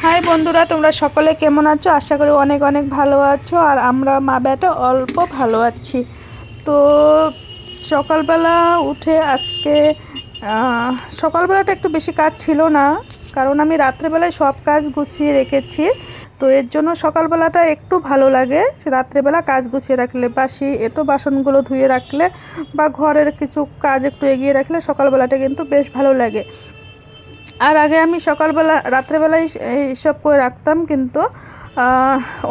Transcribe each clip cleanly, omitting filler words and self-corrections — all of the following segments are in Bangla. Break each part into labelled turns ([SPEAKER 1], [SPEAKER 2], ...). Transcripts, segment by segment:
[SPEAKER 1] হাই বন্ধুরা, তোমরা সকলে কেমন আছো? আশা করি অনেক অনেক ভালো আছো। আর আমরা মা বেটা অল্প ভালো আছি। তো সকালবেলা উঠে আজকে সকালবেলাটা একটু বেশি কাজ ছিল না, কারণ আমি রাত্রেবেলায় সব কাজ গুছিয়ে রেখেছি। তো এর জন্য সকালবেলাটা একটু ভালো লাগে। রাত্রেবেলা কাজ গুছিয়ে রাখলে, বাসি এটো বাসনগুলো ধুয়ে রাখলে বা ঘরের কিছু কাজ একটু এগিয়ে রাখলে সকালবেলাটা কিন্তু বেশ ভালো লাগে। আর আগে আমি সকালবেলা রাত্রেবেলায় এইসব করে রাখতাম, কিন্তু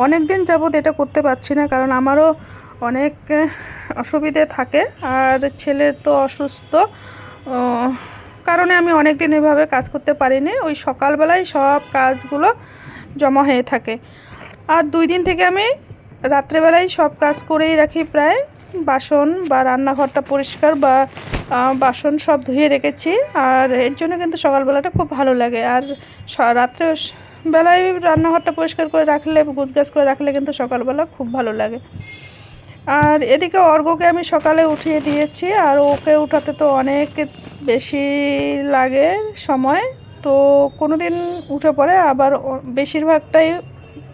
[SPEAKER 1] অনেক দিন যাবৎ এটা করতে পারছি না, কারণ আমারও অনেক অসুবিধে থাকে। আর ছেলের তো অসুস্থ কারণে আমি অনেক দিন এভাবে কাজ করতে পারিনি। ওই সকালবেলায় সব কাজগুলো জমা হয়ে থাকে। আর 2 দিন থেকে আমি রাত্রেবেলায় সব কাজ করেই রাখি প্রায়। বাসন বা রান্নাঘরটা পরিষ্কার বা বাসন সব ধুয়ে রেখেছি। আর এর জন্য কিন্তু সকালবেলাটা খুব ভালো লাগে। আর রাত্রে বেলায় রান্নাঘরটা পরিষ্কার করে রাখলে, গুছগাছ করে রাখলে কিন্তু সকালবেলা খুব ভালো লাগে। আর এদিকে অর্ঘ্যকে আমি সকালে উঠিয়ে দিয়েছি, আর ওকে উঠাতে তো অনেক বেশি লাগে সময়। তো কোনো দিন উঠে পড়ে, আবার বেশিরভাগটাই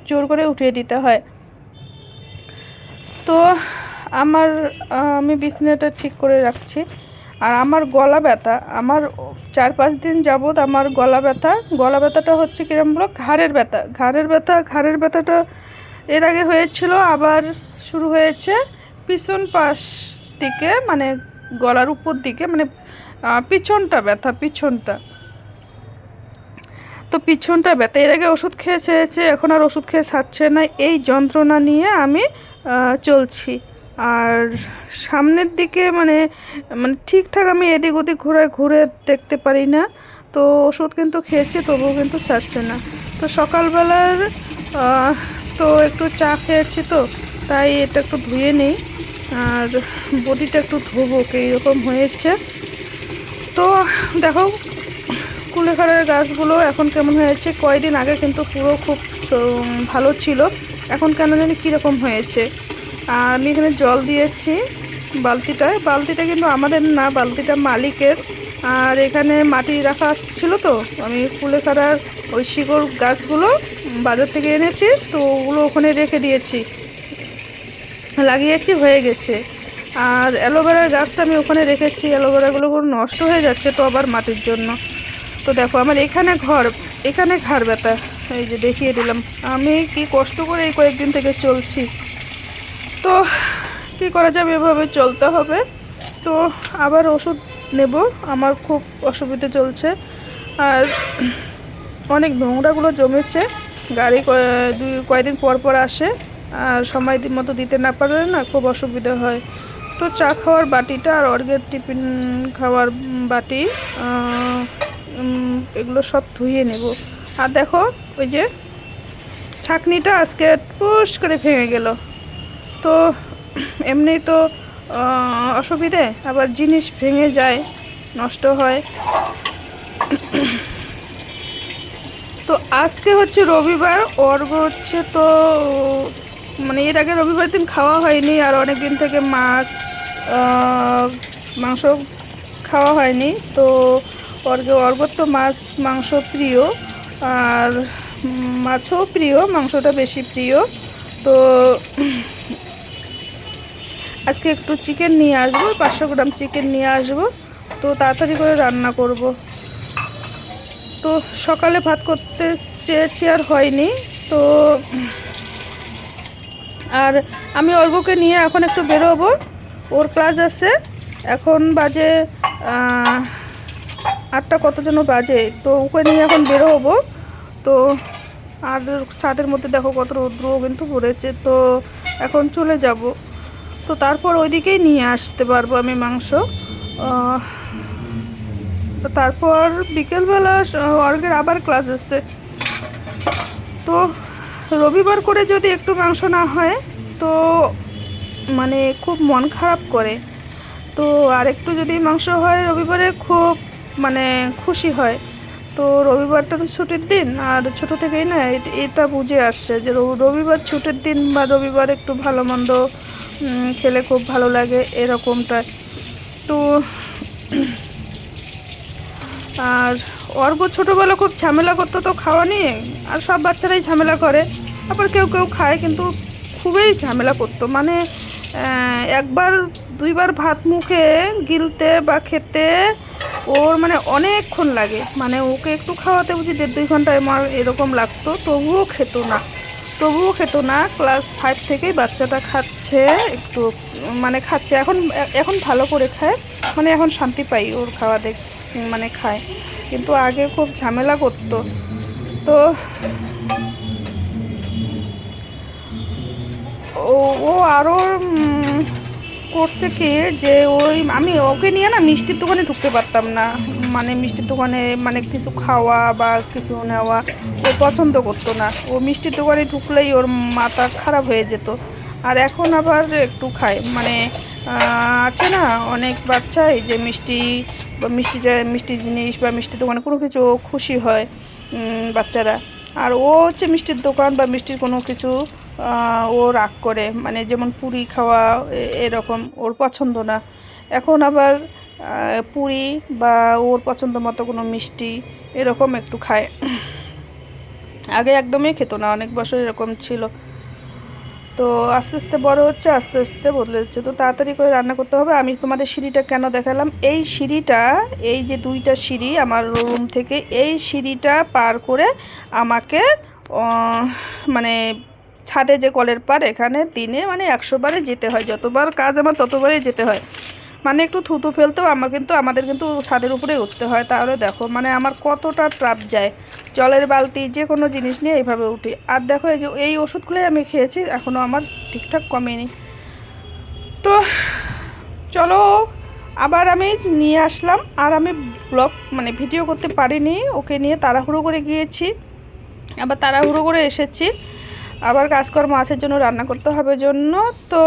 [SPEAKER 1] জোর করে উঠিয়ে দিতে হয়। তো আমি বিছানাটা ঠিক করে রাখছি। আর আমার গলা ব্যথা, আমার 4-5 দিন যাবৎ আমার গলা ব্যথাটা হচ্ছে কিরম বলো, ঘাড়ের ব্যথাটা এর আগে হয়েছিল, আবার শুরু হয়েছে পিছন পাশ দিকে, মানে গলার উপর দিকে, মানে পিছনটা। তো পিছনটা ব্যথা, এর আগে ওষুধ খেয়ে ছেড়েছে, এখন আর ওষুধ খেয়ে ছাড়ছে না। এই যন্ত্রণা নিয়ে আমি চলছি। আর সামনের দিকে মানে মানে ঠিকঠাক আমি এদিক ওদিক ঘুরে দেখতে পারি না। তো ওষুধ কিন্তু খেয়েছি, তবুও কিন্তু ছাড়ছে না। তো সকালবেলার তো একটু চা খেয়েছি, তো তাই এটা একটু ধুয়ে নিই। আর বডিটা একটু ধোবো, এইরকম হয়েছে। তো দেখো কুলেখাড়ার গাছগুলো এখন কেমন হয়েছে। কয়েকদিন আগে কিন্তু পুরো খুব ভালো ছিল, এখন কেন জানি কীরকম হয়েছে। আর আমি এখানে জল দিয়েছি বালতিটা কিন্তু আমাদের না, বালতিটা মালিকের। আর এখানে মাটি রাখা ছিল, তো আমি কুলেখাড়ার ওই শিকড় গাছগুলো বাজার থেকে এনেছি, তো ওগুলো ওখানে রেখে দিয়েছি, লাগিয়েছি, হয়ে গেছে। আর অ্যালোভেরার গাছটা আমি ওখানে রেখেছি, অ্যালোভেরাগুলো নষ্ট হয়ে যাচ্ছে তো আবার মাটির জন্য। তো দেখো আমার এখানে ঘাড় ব্যথা, এই যে দেখিয়ে দিলাম। আমি কি কষ্ট করে এই কয়েকদিন থেকে চলছি। তো কি করা যাবে, এভাবে চলতে হবে। তো আবার ওষুধ নেব, আমার খুব অসুবিধা চলছে। আর অনেক নোংরাগুলো জমেছে, গাড়ি কয়েকদিন পর আসে, আর সময় মতো দিতে না পারলে না খুব অসুবিধা হয়। তো চা খাওয়ার বাটিটা আর অর্ঘ্যের টিফিন খাওয়ার বাটি, এগুলো সব ধুয়ে নেব। আর দেখো ওই যে ছাঁকনিটা আজকে পুশ করে ভেঙে গেল। তো এমনি তো অসুবিধে, আবার জিনিস ভেঙে যায়, নষ্ট হয়। তো আজকে হচ্ছে রবিবার, অর্ঘ্য হচ্ছে, তো মানে এর আগে রবিবার দিন খাওয়া হয়নি, আর অনেক দিন থেকে মাংস খাওয়া হয়নি। তো অর্ঘ্যর তো মাংস প্রিয়, আর মাছও প্রিয়, মাংসটা বেশি প্রিয়। তো আজকে একটু চিকেন নিয়ে আসবো, 500 গ্রাম চিকেন নিয়ে আসবো। তো তাড়াতাড়ি করে রান্না করব। তো সকালে ভাত করতে চেয়েছি, আর হয়নি। তো আর আমি অর্ঘ্যকে নিয়ে এখন একটু বেরোবো, ওর ক্লাস আছে। এখন বাজে 8টা কত যেন বাজে, তো ওকে নিয়ে এখন বেরোবো। তো আর ছাদের মধ্যে দেখো কত রৌদ্র কিন্তু পড়েছে, তো এখন চলে যাব। তো তারপর ওইদিকেই নিয়ে আসতে পারবো আমি মাংস। তো তারপর বিকেলবেলা অর্ঘ্যের আবার ক্লাস আছে। তো রবিবার করে যদি একটু মাংস না হয়, তো মানে খুব মন খারাপ করে। তো আর একটু যদি মাংস হয় রবিবারে, খুব মানে খুশি হয়। তো রবিবারটা তো ছুটির দিন, আর ছোট থেকেই না এটা বুঝে আসছে যে রবিবার ছুটির দিন, বা রবিবার একটু ভালো মন্দ খেলে খুব ভালো লাগে, এরকমটা। তো আর অর্ব ছোটোবেলা খুব ঝামেলা করতো তো খাওয়া নিয়ে, আর সব বাচ্চারাই ঝামেলা করে, আবার কেউ কেউ খায়, কিন্তু খুবই ঝামেলা করতো। মানে একবার দুইবার ভাত মুখে গিলতে বা খেতে ওর মানে অনেকক্ষণ লাগে। মানে ওকে একটু খাওয়াতে বুঝি 1.5-2 ঘন্টা আমার এরকম লাগতো, তবুও খেত না। ক্লাস 5 থেকেই বাচ্চাটা খাচ্ছে, একটু মানে খাচ্ছে এখন, এখন ভালো করে খায়, মানে এখন শান্তি পাই ওর খাওয়া মানে খায়, কিন্তু আগে খুব ঝামেলা করতো। তো ও ও আরও করছে কি, যে ওই আমি ওকে নিয়ে না মিষ্টির দোকানে ঢুকতে পারতাম না। মানে মিষ্টির দোকানে মানে কিছু খাওয়া বা কিছু নেওয়া ও পছন্দ করতো না। ও মিষ্টির দোকানে ঢুকলেই ওর মাথা খারাপ হয়ে যেত। আর এখন আবার একটু খায়, মানে আছে না অনেক বাচ্চাই যে মিষ্টি বা মিষ্টি জিনিস বা মিষ্টির দোকানে কোনো কিছু খুশি হয় বাচ্চারা। আর ও হচ্ছে মিষ্টির দোকান বা মিষ্টির কোনো কিছু ও রাগ করে, মানে যেমন পুরি খাওয়া এরকম ওর পছন্দ না। এখন আবার পুরি বা ওর পছন্দ মতো কোনো মিষ্টি এরকম একটু খায়। আগে একদমই খেত না, অনেক বছর এরকম ছিল। তো আস্তে আস্তে বড় হচ্ছে, আস্তে আস্তে বদলে যাচ্ছে। তো তাড়াতাড়ি করে রান্না করতে হবে। আমি তোমাদের সিঁড়িটা কেন দেখালাম, এই সিঁড়িটা, এই যে 2টা সিঁড়ি আমার রুম থেকে, এই সিঁড়িটা পার করে আমাকে মানে ছাদে যে কলের পার, এখানে দিনে মানে 100 বারে যেতে হয়। যতবার কাজ আমার ততবারই যেতে হয়। মানে একটু থুতু ফেলতেও আমাদের কিন্তু ছাদের উপরে উঠতে হয়। তাহলে দেখো মানে আমার কতটা ট্রাপ যায়, জলের বালতি যে কোনো জিনিস নিয়ে এইভাবে উঠি। আর দেখো এই যে এই ওষুধগুলোই আমি খেয়েছি, এখনও আমার ঠিকঠাক কমেনি। তো চলো আবার আমি নিয়ে আসলাম। আর আমি ব্লগ মানে ভিডিও করতে পারিনি, ওকে নিয়ে তাড়াহুড়ো করে গিয়েছি, আবার তাড়াহুড়ো করে এসেছি। আবার কাজকর্ম আছে জন্য, রান্না করতে হবে জন্য। তো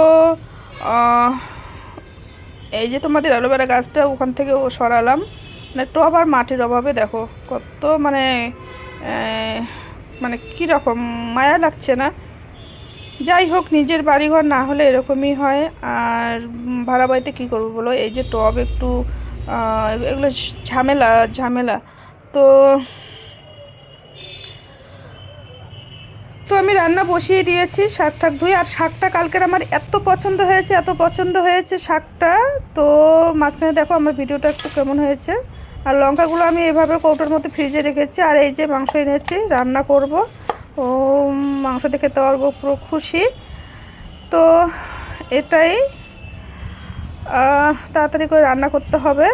[SPEAKER 1] এই যে তোমাদের অ্যালোভেরা গাছটা ওখান থেকে সরালাম, মানে টব আর মাটির অভাবে দেখো কত মানে মানে কীরকম মায়া লাগছে না। যাই হোক, নিজের বাড়িঘর না হলে এরকমই হয়। আর ভাড়া বাড়িতে কী করবো বলো, এই যে টব একটু এগুলো ঝামেলা। তো আমি রান্না বসিয়ে দিয়েছি, শাক ঠাক ধুয়ে। আর শাকটা কালকের আমার এত পছন্দ হয়েছে শাকটা। তো মাঝখানে দেখো আমার ভিডিওটা একটু কেমন হয়েছে। আর লঙ্কাগুলো আমি এভাবে কৌটোর মধ্যে ফ্রিজে রেখেছি। আর এই যে মাংস এনেছি, রান্না করব। ও মাংস দেখে তো আর পুরো খুশি। তো এটাই, তাড়াতাড়ি করে রান্না করতে হবে।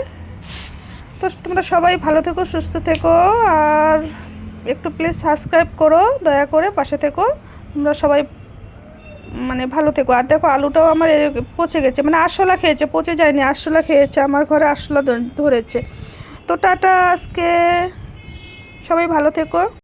[SPEAKER 1] তো তোমরা সবাই ভালো থেকো, সুস্থ থেকো, আর একটু প্লিজ সাবস্ক্রাইব করো, দয়া করে পাশে থেকো। তোমরা সবাই মানে ভালো থেকো। আর দেখো আলুটাও আমার পচে গেছে, মানে আরশোলা খেয়েছে, পচে যায়নি, আরশোলা খেয়েছে, আমার ঘরে আরশোলা ধরেছে। তো টাটা, আজকে সবাই ভালো থেকো।